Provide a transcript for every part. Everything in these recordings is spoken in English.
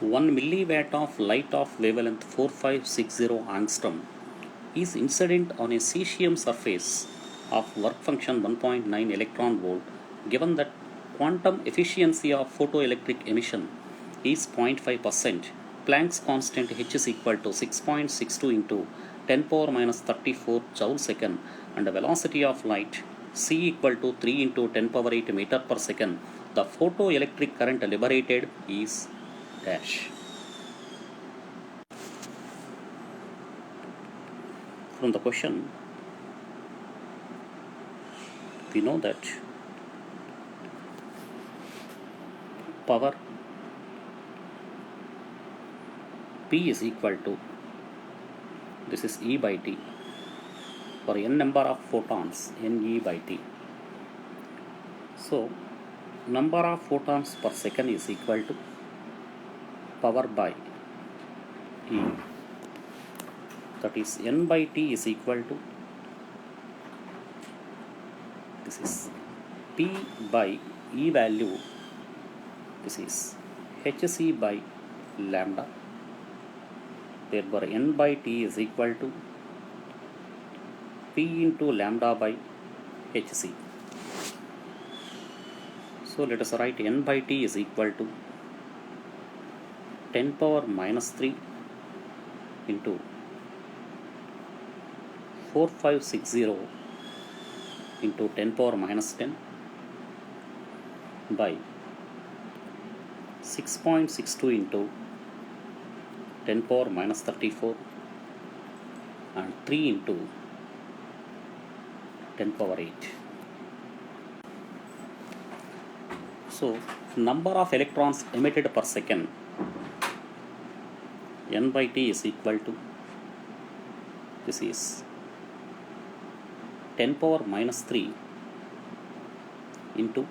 1 milliwatt of light of wavelength 4560 angstrom is incident on a cesium surface of work function 1.9 electron volt, given that quantum efficiency of photoelectric emission is 0.5%, Planck's constant H is equal to 6.62 into 10 power minus 34 joule second, and the velocity of light c equal to 3 into 10 power 8 meter per second, the photoelectric current liberated is dash. From the question, we know that power P is equal to, this is E by T, for n number of photons, Ne by T. So, number of photons per second is equal to power by E. That is N by T is equal to, this is P by E value, this is Hc by lambda. Therefore, N by T is equal to P into lambda by Hc. So, let us write N by T is equal to 10 power minus 3 into 4560 into 10 power minus 10 by 6.62 into 10 power minus 34 and 3 into 10 power 8. So, number of electrons emitted per second, N by T is equal to, this is 10 power minus 3 into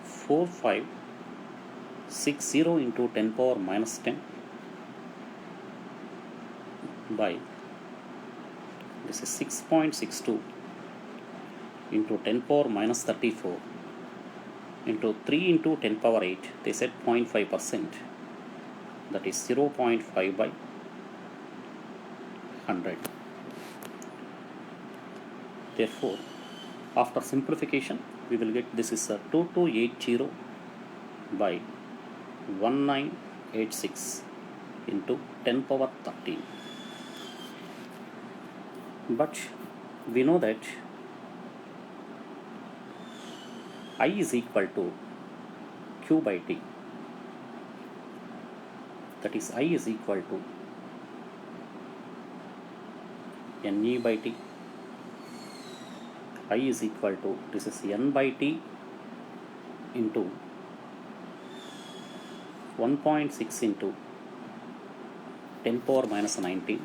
4560 into 10 power minus 10 by, this is 6.62 into 10 power minus 34 into 3 into 10 power 8, they said 0.5%, that is 0.5 by 100. Therefore, after simplification, we will get, this is 2280 by 1986 into 10 power 13. But we know that I is equal to Q by T. That is, I is equal to Ne by T. I is equal to, this is N by T into 1.6 into 10 power minus 19.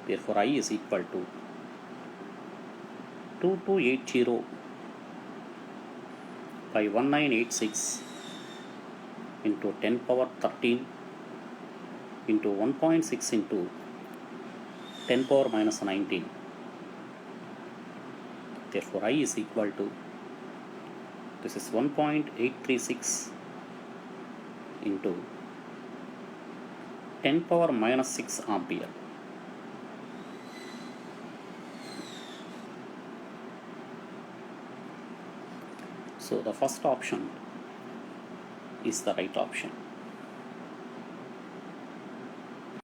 Therefore, I is equal to 2280 by 1986 into 10 power 13 into 1.6 into 10 power minus 19. Therefore, I is equal to, this is 1.836 into 10 power minus 6 ampere. So, the first option is the right option.